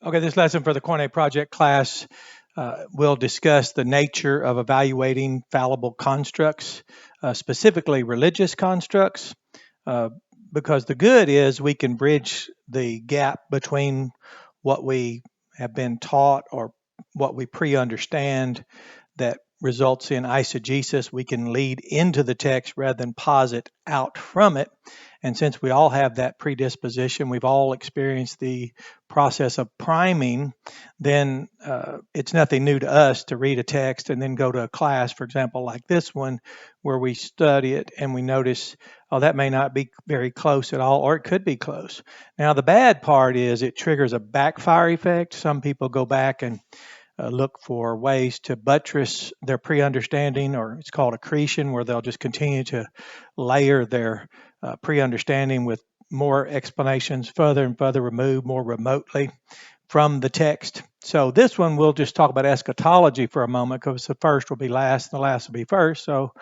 Okay, this lesson for the Koine project class will discuss the nature of evaluating fallible constructs, specifically religious constructs, uh, because the good is we can bridge the gap between what we have been taught or what we pre-understand that results in eisegesis. We can lead into the text rather than posit out from it. And since we all have that predisposition, we've all experienced the process of priming, then it's nothing new to us to read a text and then go to a class, for example, like this one, where we study it and we notice, oh, that may not be very close at all, or it could be close. Now, the bad part is it triggers a backfire effect. Some people go back and look for ways to buttress their pre-understanding, or it's called accretion, where they'll just continue to layer their pre-understanding with more explanations further and further removed, more remotely from the text. So this one we'll just talk about eschatology for a moment, because the first will be last and the last will be first. So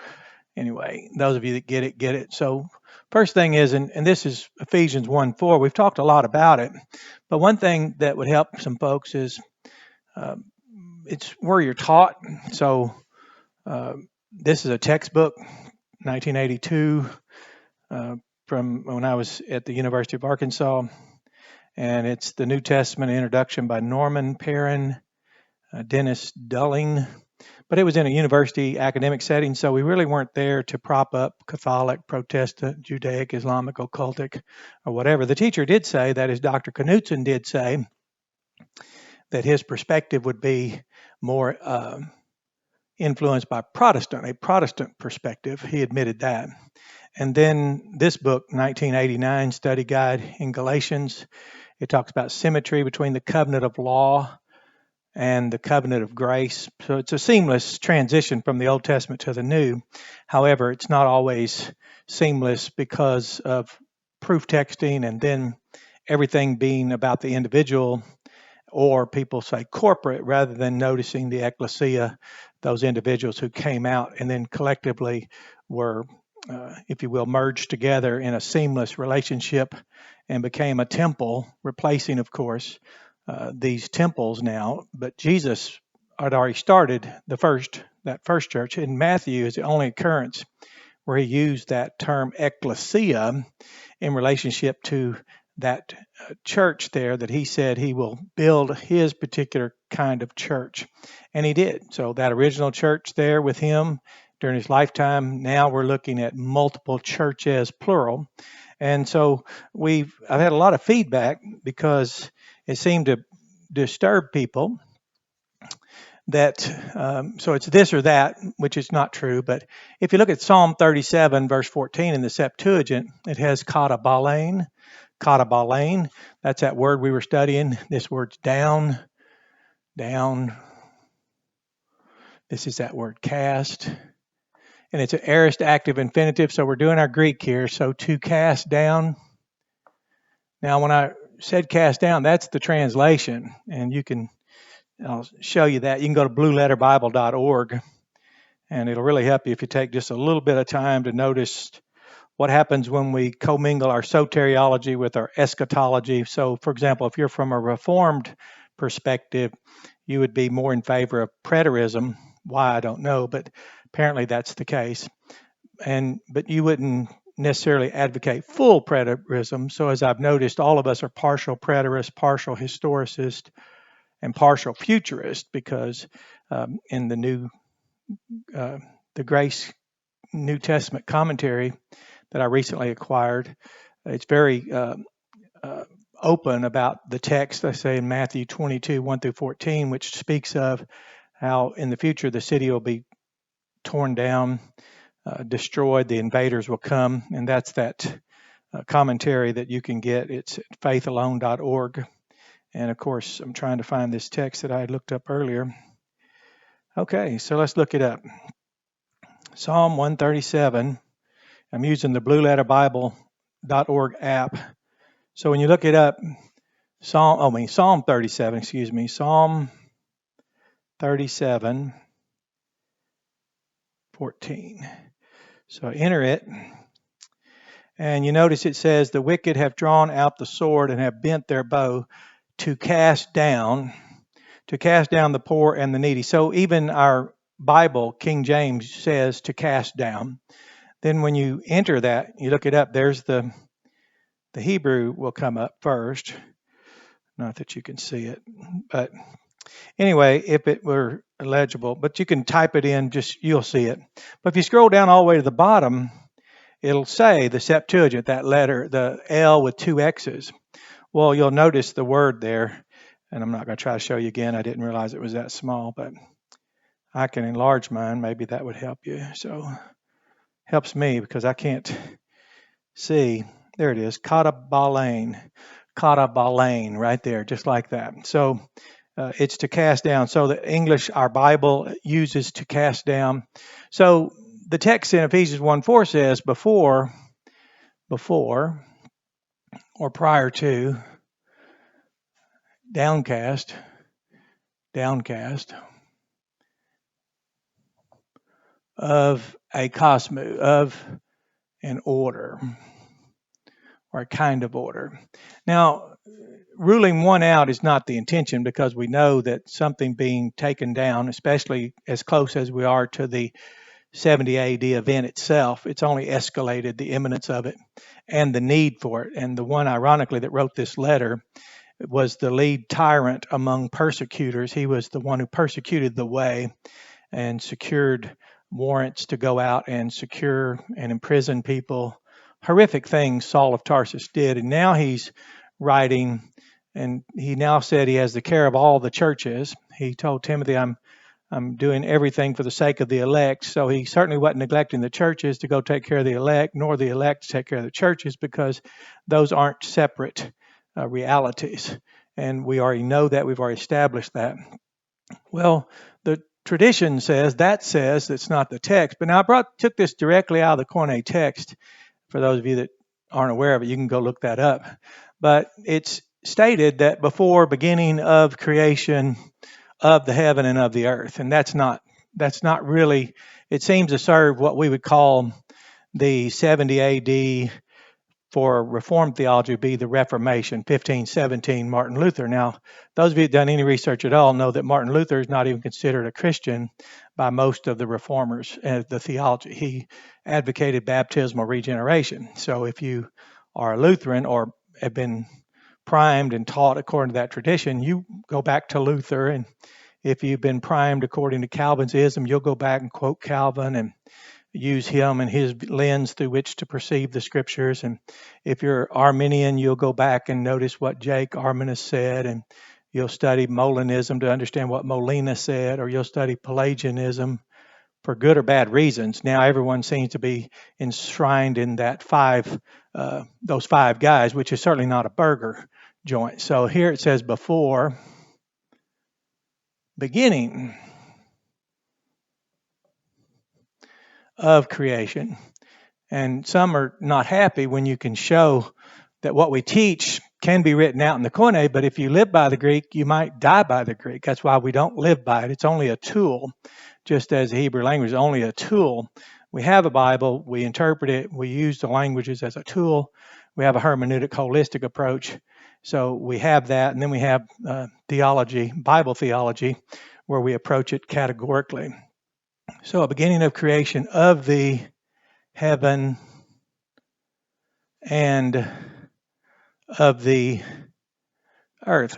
anyway, those of you that get it, get it. So first thing is, and this is Ephesians 1:4, we've talked a lot about it, but one thing that would help some folks is it's where you're taught. So this is a textbook, 1982, from when I was at the University of Arkansas, and it's the New Testament introduction by Norman Perrin, Dennis Dulling. But it was in a university academic setting, so we really weren't there to prop up Catholic, Protestant, Judaic, Islamic, occultic, or whatever. The teacher did say, that is, Dr. Knudsen did say, that his perspective would be more influenced by a Protestant perspective. He admitted that. And then this book, 1989 Study Guide in Galatians, it talks about symmetry between the covenant of law and the covenant of grace. So it's a seamless transition from the Old Testament to the New. However, it's not always seamless because of proof texting and then everything being about the individual, or people say corporate, rather than noticing the ecclesia, those individuals who came out and then collectively were, if you will, merged together in a seamless relationship and became a temple, replacing, of course, these temples now. But Jesus had already started that first church. In Matthew is the only occurrence where he used that term ecclesia in relationship to that church there, that he said he will build his particular kind of church. And he did. So that original church there with him during his lifetime, now we're looking at multiple churches, plural. And so I've had a lot of feedback because it seemed to disturb people that, so it's this or that, which is not true. But if you look at Psalm 37, verse 14 in the Septuagint, it has katabalain. Katabalain, that's that word we were studying. This word's down. This is that word cast. And it's an aorist active infinitive, so we're doing our Greek here. So to cast down. Now, when I said cast down, that's the translation. And I'll show you that. You can go to blueletterbible.org, and it'll really help you if you take just a little bit of time to notice what happens when we commingle our soteriology with our eschatology. So, for example, if you're from a Reformed perspective, you would be more in favor of preterism. Why, I don't know, but apparently that's the case. But you wouldn't necessarily advocate full preterism. So as I've noticed, all of us are partial preterist, partial historicist, and partial futurist, because in the Grace New Testament commentary that I recently acquired, it's very open about the text, I say in Matthew 22, 1 through 14, which speaks of how in the future the city will be torn down, destroyed, the invaders will come. And that's that commentary that you can get. It's at faithalone.org. And of course, I'm trying to find this text that I had looked up earlier. Okay, so let's look it up. Psalm 137. I'm using the blueletterbible.org app. So when you look it up, Psalm 37, excuse me, Psalm 37, 14. So enter it. And you notice it says, the wicked have drawn out the sword and have bent their bow to cast down the poor and the needy. So even our Bible, King James, says to cast down. Then when you enter that, you look it up, there's the Hebrew will come up first. Not that you can see it, but anyway, if it were legible, but you can type it in, you'll see it. But if you scroll down all the way to the bottom, it'll say the Septuagint, that letter, the L with two X's. Well, you'll notice the word there, and I'm not going to try to show you again. I didn't realize it was that small, but I can enlarge mine. Maybe that would help you. So helps me because I can't see. There it is, katabalane right there, just like that. So it's to cast down. So the English, our Bible, uses to cast down. So the text in Ephesians 1:4 says before or prior to, downcast of a cosmos, of an order or a kind of order. Now, ruling one out is not the intention because we know that something being taken down, especially as close as we are to the 70 AD event itself, it's only escalated the imminence of it and the need for it. And the one, ironically, that wrote this letter was the lead tyrant among persecutors. He was the one who persecuted the way and secured warrants to go out and secure and imprison people. Horrific things Saul of Tarsus did. And now he's writing, and he now said he has the care of all the churches. He told Timothy, I'm doing everything for the sake of the elect. So he certainly wasn't neglecting the churches to go take care of the elect, nor the elect to take care of the churches, because those aren't separate realities. And we already know that. We've already established that. Well, the tradition says that's not the text. But now I took this directly out of the Koine text. For those of you that aren't aware of it, you can go look that up. But it's stated that before beginning of creation of the heaven and of the earth. And that's not really, it seems to serve what we would call the 70 AD for Reformed theology would be the Reformation, 1517, Martin Luther. Now, those of you who've done any research at all know that Martin Luther is not even considered a Christian by most of the reformers and the theology. He advocated baptismal regeneration. So if you are a Lutheran or have been primed and taught according to that tradition, you go back to Luther. And if you've been primed according to Calvinism, you'll go back and quote Calvin and use him and his lens through which to perceive the scriptures. And if you're Arminian, you'll go back and notice what Jake Arminus said, and you'll study Molinism to understand what Molina said, or you'll study Pelagianism for good or bad reasons. Now everyone seems to be enshrined in that those five guys, which is certainly not a burger joint. So here it says before beginning of creation. And some are not happy when you can show that what we teach can be written out in the Koine, but if you live by the Greek, you might die by the Greek. That's why we don't live by it. It's only a tool, just as the Hebrew language is only a tool. We have a Bible, we interpret it, we use the languages as a tool. We have a hermeneutic holistic approach. So we have that, and then we have theology, Bible theology, where we approach it categorically. So a beginning of creation of the heaven and of the earth.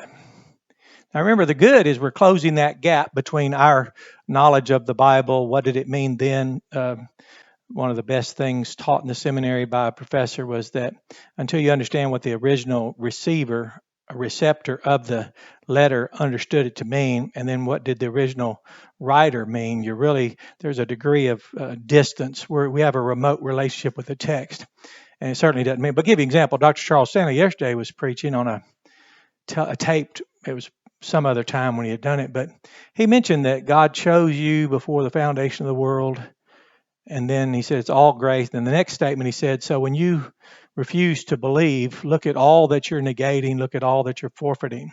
Now remember, the good is we're closing that gap between our knowledge of the Bible. What did it mean then? One of the best things taught in the seminary by a professor was that until you understand what the original receptor of the letter understood it to mean, and then what did the original writer mean, there's a degree of distance where we have a remote relationship with the text. And it certainly doesn't mean, but give you an example, Dr. Charles Stanley yesterday was preaching on a taped, it was some other time when he had done it, but he mentioned that God chose you before the foundation of the world. And then he said, it's all grace. And the next statement he said, so when you refuse to believe, look at all that you're negating, look at all that you're forfeiting.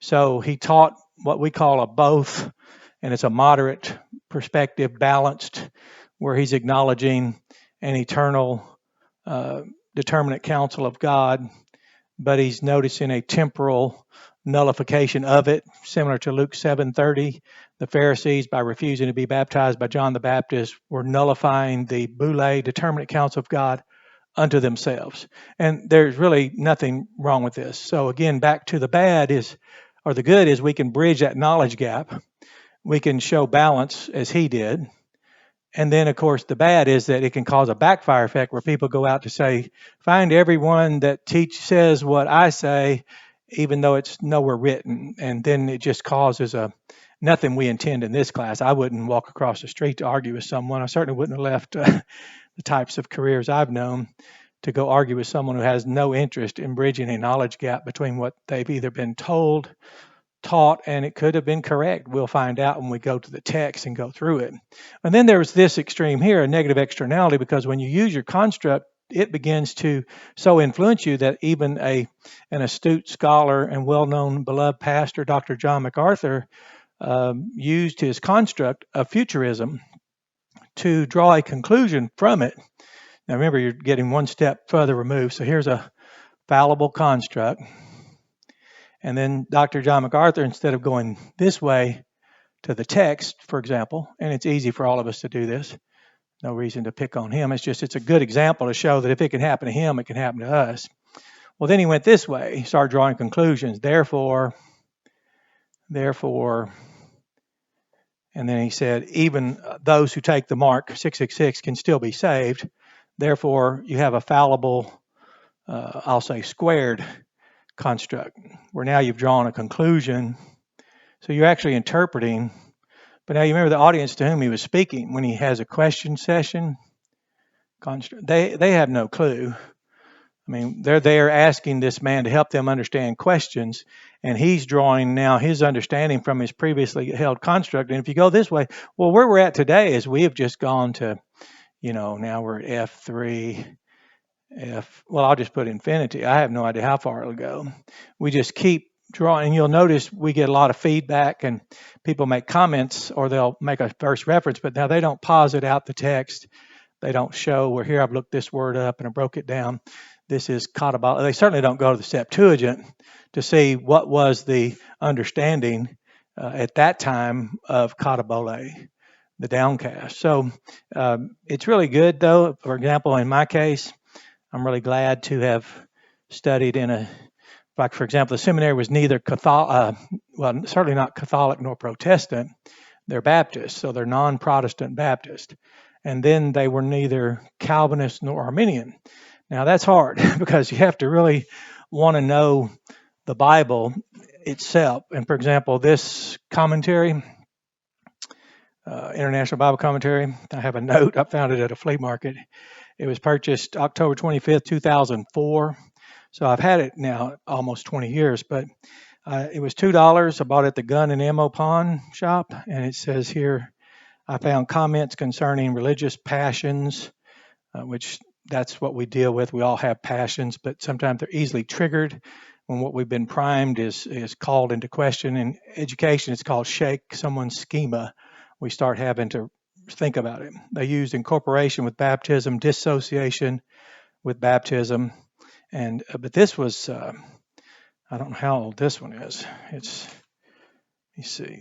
So he taught what we call a both, and it's a moderate perspective, balanced, where he's acknowledging an eternal determinate counsel of God, but he's noticing a temporal nullification of it, similar to Luke 7:30. The Pharisees, by refusing to be baptized by John the Baptist, were nullifying the boule, determinate counsel of God, unto themselves. And there's really nothing wrong with this. So again, back to the bad is, or the good is, we can bridge that knowledge gap. We can show balance as he did. And then, of course, the bad is that it can cause a backfire effect where people go out to say, find everyone that says what I say, even though it's nowhere written. And then it just causes nothing we intend in this class. I wouldn't walk across the street to argue with someone. I certainly wouldn't have left the types of careers I've known to go argue with someone who has no interest in bridging a knowledge gap between what they've either been told, taught, and it could have been correct. We'll find out when we go to the text and go through it. And then there's this extreme here, a negative externality, because when you use your construct, it begins to so influence you that even an astute scholar and well-known beloved pastor, Dr. John MacArthur, used his construct of futurism to draw a conclusion from it. Now remember, you're getting one step further removed. So here's a fallible construct. And then Dr. John MacArthur, instead of going this way to the text, for example, and it's easy for all of us to do this, no reason to pick on him. It's a good example to show that if it can happen to him, it can happen to us. Well, then he went this way. He started drawing conclusions. Therefore, and then he said, even those who take the mark 666 can still be saved. Therefore, you have a fallible, I'll say squared construct, where now you've drawn a conclusion. So you're actually interpreting. But now you remember the audience to whom he was speaking when he has a question session. They have no clue. I mean, they're there asking this man to help them understand questions, and he's drawing now his understanding from his previously held construct. And if you go this way, well, where we're at today is we have just gone to, now we're at F3, well, I'll just put infinity. I have no idea how far it'll go. We just keep drawing, and you'll notice we get a lot of feedback, and people make comments, or they'll make a verse reference, but now they don't posit out the text. They don't show, well, here I've looked this word up and I broke it down. This is katabala. They certainly don't go to the Septuagint to see what was the understanding at that time of katabole, the downcast. So it's really good, though. For example, in my case, I'm really glad to have studied for example, the seminary was neither Catholic, certainly not Catholic nor Protestant. They're Baptist, so they're non-Protestant Baptist. And then they were neither Calvinist nor Arminian. Now that's hard because you have to really want to know the Bible itself. And for example, this commentary, International Bible Commentary, I have a note. I found it at a flea market. It was purchased October 25th, 2004. So I've had it now almost 20 years, but it was $2. I bought it at the gun and ammo pawn shop. And it says here, I found comments concerning religious passions, which that's what we deal with. We all have passions, but sometimes they're easily triggered when what we've been primed is called into question. In education, it's called shake someone's schema. We start having to think about it. They used incorporation with baptism, dissociation with baptism. But this was, I don't know how old this one is. Let me see.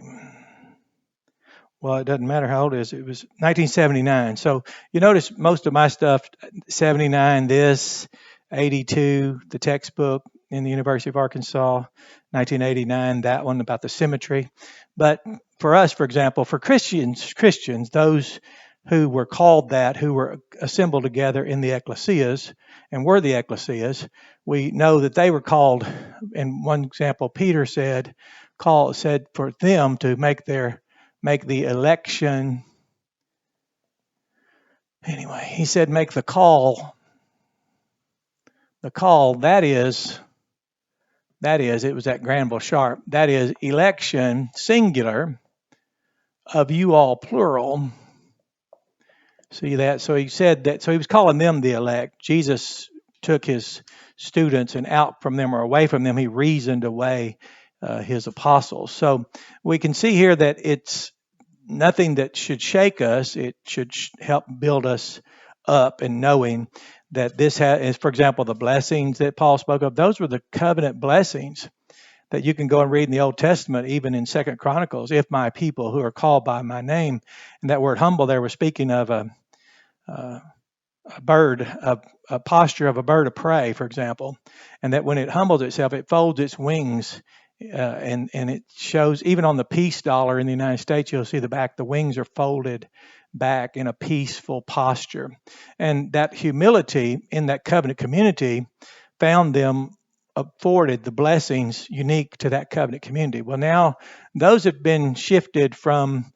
Well, it doesn't matter how old it is. It was 1979. So you notice most of my stuff, 79, this, 82, the textbook in the University of Arkansas, 1989, that one about the symmetry. But for us, for example, for Christians, those who were called that, who were assembled together in the ecclesias and were the ecclesias, we know that they were called, in one example, Peter said for them to make the election. Anyway, he said, make the call. The call, that is, it was at Granville Sharp. That is election, singular, of you all, plural. See that? So he said that, so he was calling them the elect. Jesus took his students and out from them or away from them, he reasoned away his apostles. So we can see here that it's nothing that should shake us. It should help build us up in knowing that this is, for example, the blessings that Paul spoke of. Those were the covenant blessings that you can go and read in the Old Testament, even in 2 Chronicles, if my people who are called by my name. And that word humble there was speaking of a bird, a posture of a bird of prey, for example, and that when it humbles itself, it folds its wings, and it shows, even on the peace dollar in the United States, you'll see the wings are folded back in a peaceful posture. And that humility in that covenant community found them afforded the blessings unique to that covenant community. Well, now those have been shifted from,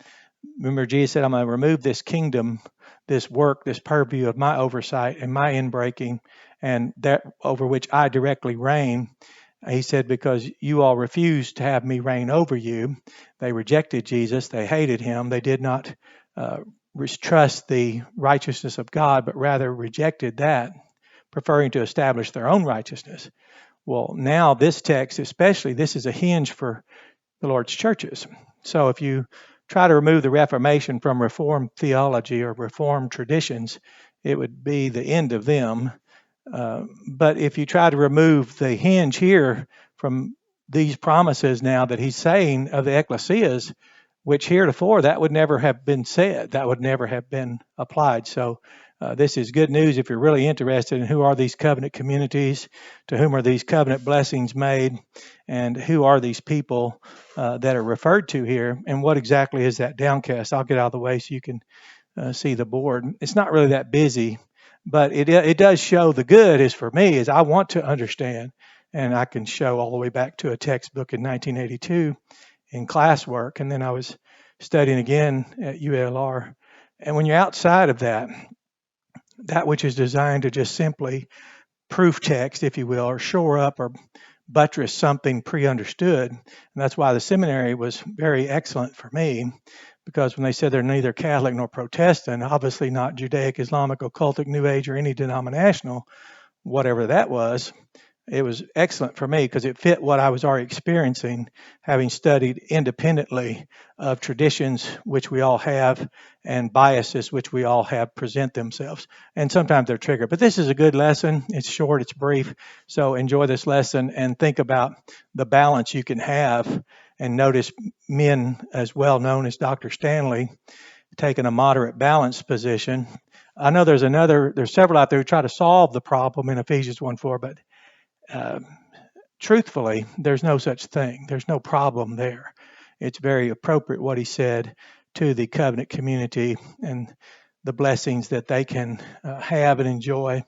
remember Jesus said, I'm going to remove this kingdom, this work, this purview of my oversight and my inbreaking, and that over which I directly reign. He said, because you all refused to have me reign over you. They rejected Jesus. They hated him. They did not trust the righteousness of God, but rather rejected that, preferring to establish their own righteousness. Well, now this text, especially, this is a hinge for the Lord's churches. So if you try to remove the Reformation from Reformed theology or Reformed traditions, it would be the end of them. But if you try to remove the hinge here from these promises now that he's saying of the ecclesias, which heretofore that would never have been said, that would never have been applied. So this is good news if you're really interested in who are these covenant communities, to whom are these covenant blessings made, and who are these people that are referred to here, and what exactly is that downcast. I'll get out of the way so you can see the board. It's not really that busy, but it does show the good is for me is I want to understand, and I can show all the way back to a textbook in 1982 in classwork, and then I was studying again at ULR. And when you're outside of that which is designed to just simply proof text, if you will, or shore up or buttress something pre-understood. And that's why the seminary was very excellent for me, because when they said they're neither Catholic nor Protestant, obviously not Judaic, Islamic, occultic, New Age, or any denominational, whatever that was, it was excellent for me because it fit what I was already experiencing, having studied independently of traditions which we all have and biases which we all have present themselves. And sometimes they're triggered. But this is a good lesson. It's short, it's brief. So enjoy this lesson and think about the balance you can have. And notice men as well known as Dr. Stanley taking a moderate balanced position. I know there's several out there who try to solve the problem in Ephesians 1:4, but truthfully, there's no such thing. There's no problem there. It's very appropriate what he said to the covenant community and the blessings that they can have and enjoy,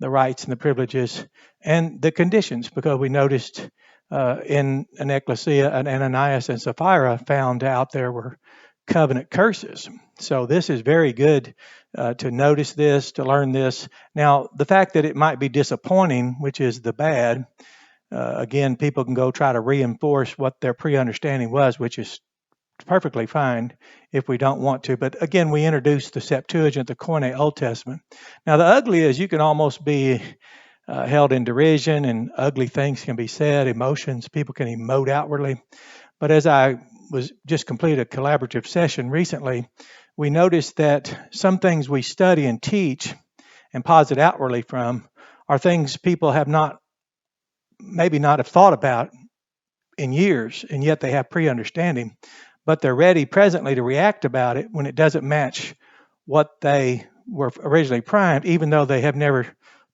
the rights and the privileges and the conditions, because we noticed in an ecclesia, an Ananias and Sapphira found out there were covenant curses. So this is very good to notice this, to learn this. Now, the fact that it might be disappointing, which is the bad, again, people can go try to reinforce what their pre-understanding was, which is perfectly fine if we don't want to. But again, we introduced the Septuagint, the Koine Old Testament. Now, the ugly is you can almost be held in derision, and ugly things can be said, emotions, people can emote outwardly. But as I was just completed a collaborative session recently, we noticed that some things we study and teach and posit outwardly from are things people have maybe not have thought about in years, and yet they have pre-understanding, but they're ready presently to react about it when it doesn't match what they were originally primed, even though they have never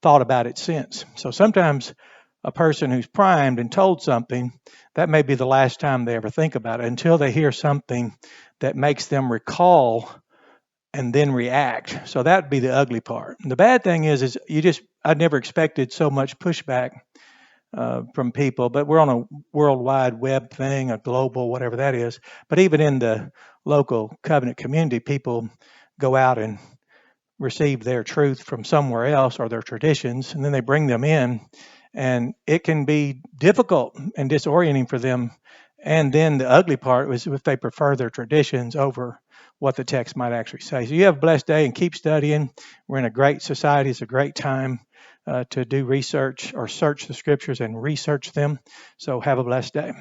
thought about it since. So sometimes a person who's primed and told something, that may be the last time they ever think about it until they hear something that makes them recall and then react. So that would be the ugly part. And the bad thing is I never expected so much pushback from people, but we're on a worldwide web thing, a global, whatever that is. But even in the local covenant community, people go out and receive their truth from somewhere else or their traditions, and then they bring them in, and it can be difficult and disorienting for them. And then the ugly part was if they prefer their traditions over what the text might actually say. So you have a blessed day and keep studying. We're in a great society. It's a great time to do research or search the scriptures and research them. So have a blessed day.